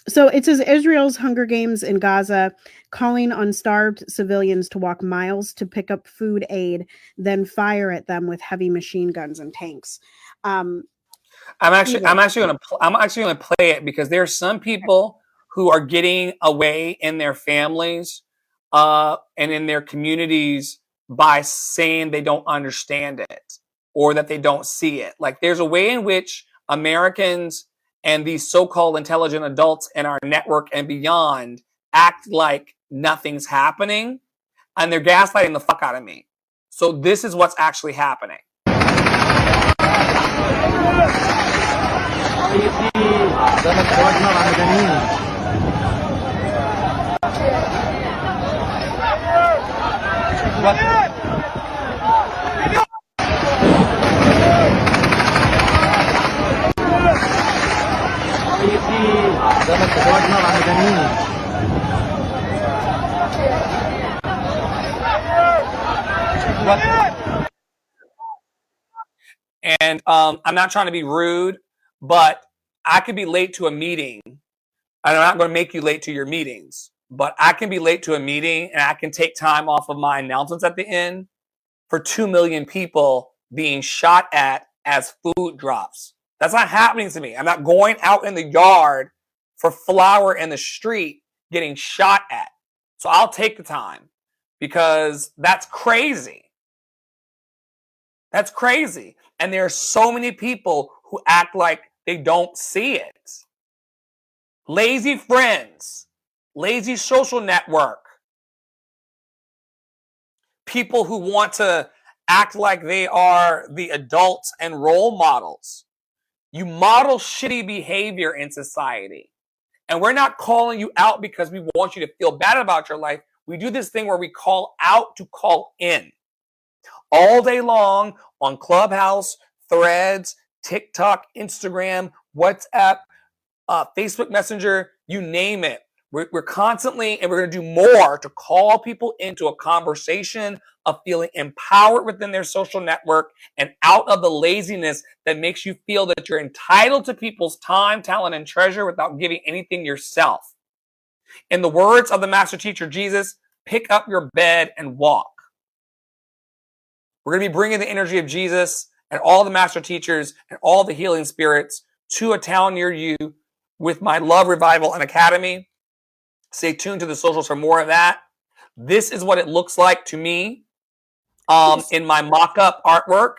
so it says Israel's Hunger Games in Gaza, calling on starved civilians to walk miles to pick up food aid, then fire at them with heavy machine guns and tanks. I'm actually going to play it because there are some people who are getting away in their families and in their communities by saying they don't understand it or that they don't see it. Like, there's a way in which Americans and these so-called intelligent adults in our network and beyond act like nothing's happening, and they're gaslighting the fuck out of me. So this is what's actually happening. And I'm not trying to be rude, but I could be late to a meeting. And I'm not going to make you late to your meetings, but I can be late to a meeting and I can take time off of my announcements at the end for 2 million people being shot at as food drops. That's not happening to me. I'm not going out in the yard for flour in the street getting shot at. So I'll take the time because that's crazy. That's crazy. And there are so many people who act like they don't see it. Lazy friends, lazy social network, people who want to act like they are the adults and role models. You model shitty behavior in society. And we're not calling you out because we want you to feel bad about your life. We do this thing where we call out to call in. All day long on Clubhouse, Threads, TikTok, Instagram, WhatsApp, Facebook Messenger, you name it. We're constantly, and we're going to do more to call people into a conversation of feeling empowered within their social network and out of the laziness that makes you feel that you're entitled to people's time, talent, and treasure without giving anything yourself. In the words of the master teacher Jesus, pick up your bed and walk. We're going to be bringing the energy of Jesus and all the master teachers and all the healing spirits to a town near you with my Love, Revival, and Academy. Stay tuned to the socials for more of that. This is what it looks like to me in my mock-up artwork,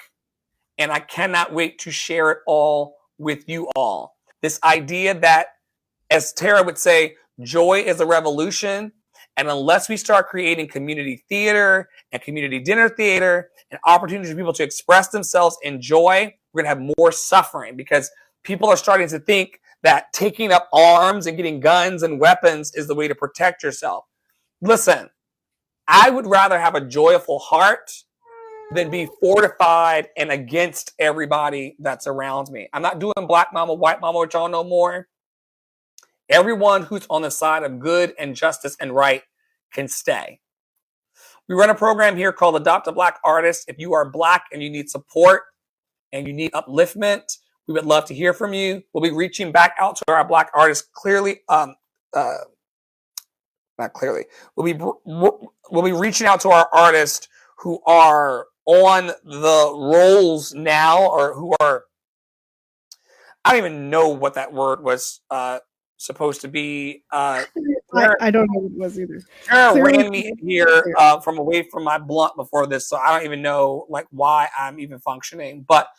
and I cannot wait to share it all with you all. This idea that, as Tara would say, joy is a revolution, and unless we start creating community theater and community dinner theater and opportunities for people to express themselves in joy, we're going to have more suffering because people are starting to think that taking up arms and getting guns and weapons is the way to protect yourself. Listen, I would rather have a joyful heart than be fortified and against everybody that's around me. I'm not doing black mama, white mama, which y'all know more. Everyone who's on the side of good and justice and right can stay. We run a program here called Adopt a Black Artist. If you are Black and you need support and you need upliftment, we would love to hear from you. We'll be reaching back out to our Black artists clearly. Not clearly. We'll be reaching out to our artists who are on the rolls now, or who are, I don't even know what that word was supposed to be. I don't know what it was either. Tara ran me here from away from my blunt before this, so I don't even know like why I'm even functioning. But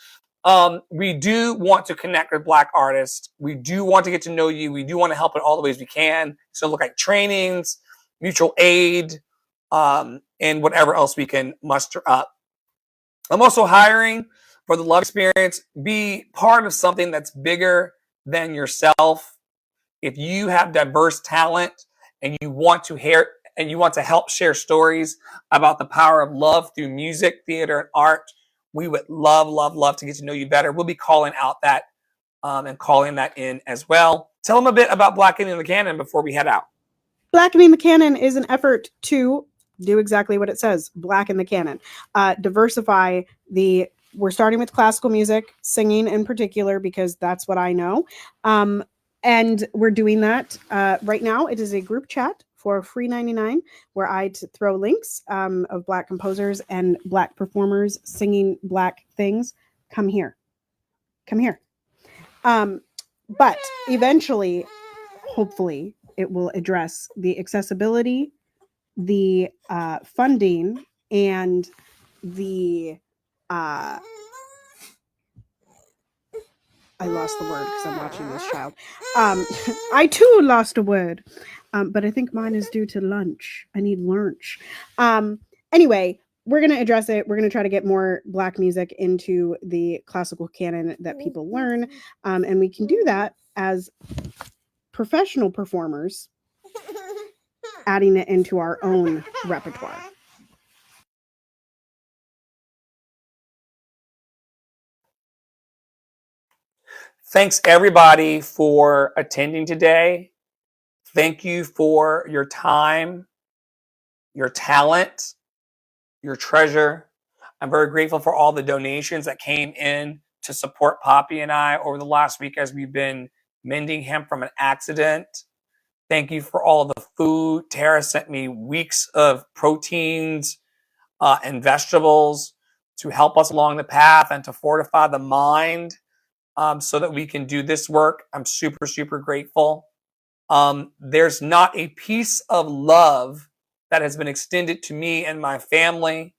we do want to connect with Black artists. We do want to get to know you. We do want to help in all the ways we can. So look like trainings, mutual aid, and whatever else we can muster up. I'm also hiring for the Love Experience. Be part of something that's bigger than yourself. If you have diverse talent and you want to hear and you want to help share stories about the power of love through music, theater, and art, we would love to get to know you better. We'll be calling out that and calling that in as well. Tell them a bit about Blackening the Canon before we head out. Blackening the Canon is an effort to do exactly what it says, blacken the canon. Diversify we're starting with classical music, singing in particular, because that's what I know. And we're doing that right now. It is a group chat for free 99 where I throw links of Black composers and Black performers singing Black things. Come here. But eventually, hopefully, it will address the accessibility, the funding, and the I lost the word because I'm watching this child. I too lost a word, but I think mine is due to lunch. I need lunch. Anyway, we're going to address it. We're going to try to get more Black music into the classical canon that people learn. And we can do that as professional performers, adding it into our own repertoire. Thanks everybody for attending today. Thank you for your time, your talent, your treasure. I'm very grateful for all the donations that came in to support Poppy and I over the last week as we've been mending him from an accident. Thank you for all of the food. Tara sent me weeks of proteins and vegetables to help us along the path and to fortify the mind so that we can do this work. I'm super grateful. There's not a piece of love that has been extended to me and my family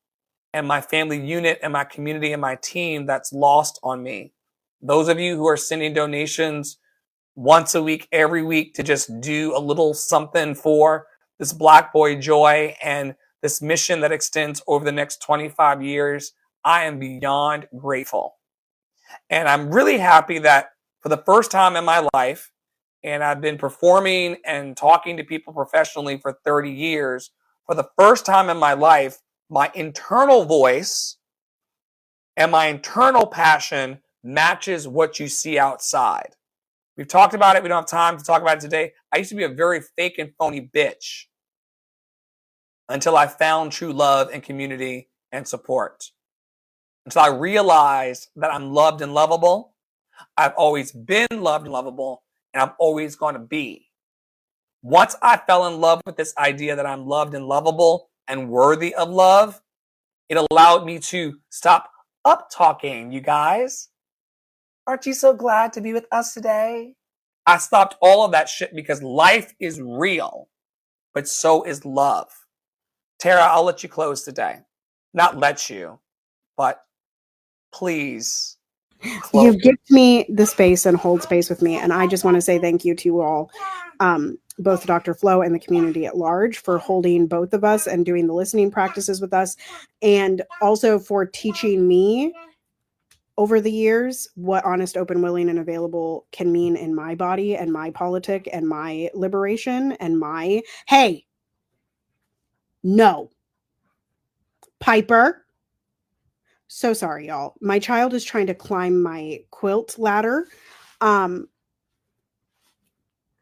and my family unit and my community and my team that's lost on me. Those of you who are sending donations once a week, every week, to just do a little something for this Black boy joy and this mission that extends over the next 25 years, I am beyond grateful. And I'm really happy that for the first time in my life, and I've been performing and talking to people professionally for 30 years, for the first time in my life, my internal voice and my internal passion matches what you see outside. We've talked about it. We don't have time to talk about it today. I used to be a very fake and phony bitch until I found true love and community and support. Until I realized that I'm loved and lovable. I've always been loved and lovable, and I'm always going to be. Once I fell in love with this idea that I'm loved and lovable and worthy of love, it allowed me to stop up talking, you guys. Aren't you so glad to be with us today? I stopped all of that shit because life is real, but so is love. Tara, I'll let you close today. Not let you, but please close. You give me the space and hold space with me. And I just want to say thank you to you all, both Dr. Flo and the community at large, for holding both of us and doing the listening practices with us. And also for teaching me over the years what honest, open, willing, and available can mean in my body and my politic and my liberation and my, hey, no. Piper. So sorry, y'all. My child is trying to climb my quilt ladder.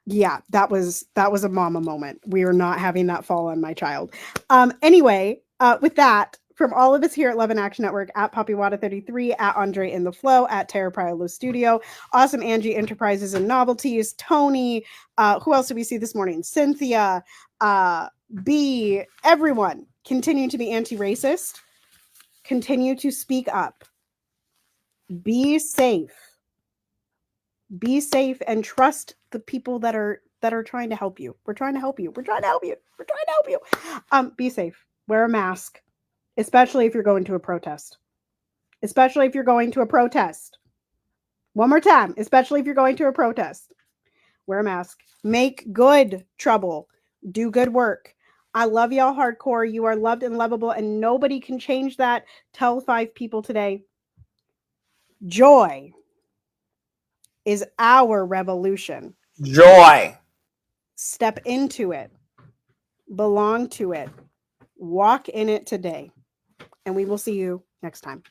Yeah, that was a mama moment. We are not having that fall on my child. Anyway, with that, from all of us here at Love and Action Network, at PoppyWada33, at Andre in the Flow, at Tara Priolo Studio, Awesome Angie Enterprises and Novelties, Tony, who else did we see this morning? Cynthia, B, everyone, continue to be anti-racist, continue to speak up, be safe. Be safe and trust the people that are trying to help you. We're trying to help you. We're trying to help you. We're trying to help you. Be safe. Wear a mask, especially if you're going to a protest. Especially if you're going to a protest. One more time. Especially if you're going to a protest. Wear a mask. Make good trouble. Do good work. I love y'all hardcore. You are loved and lovable, and nobody can change that. Tell 5 people today. Joy is our revolution. Joy. Step into it. Belong to it. Walk in it today. And we will see you next time.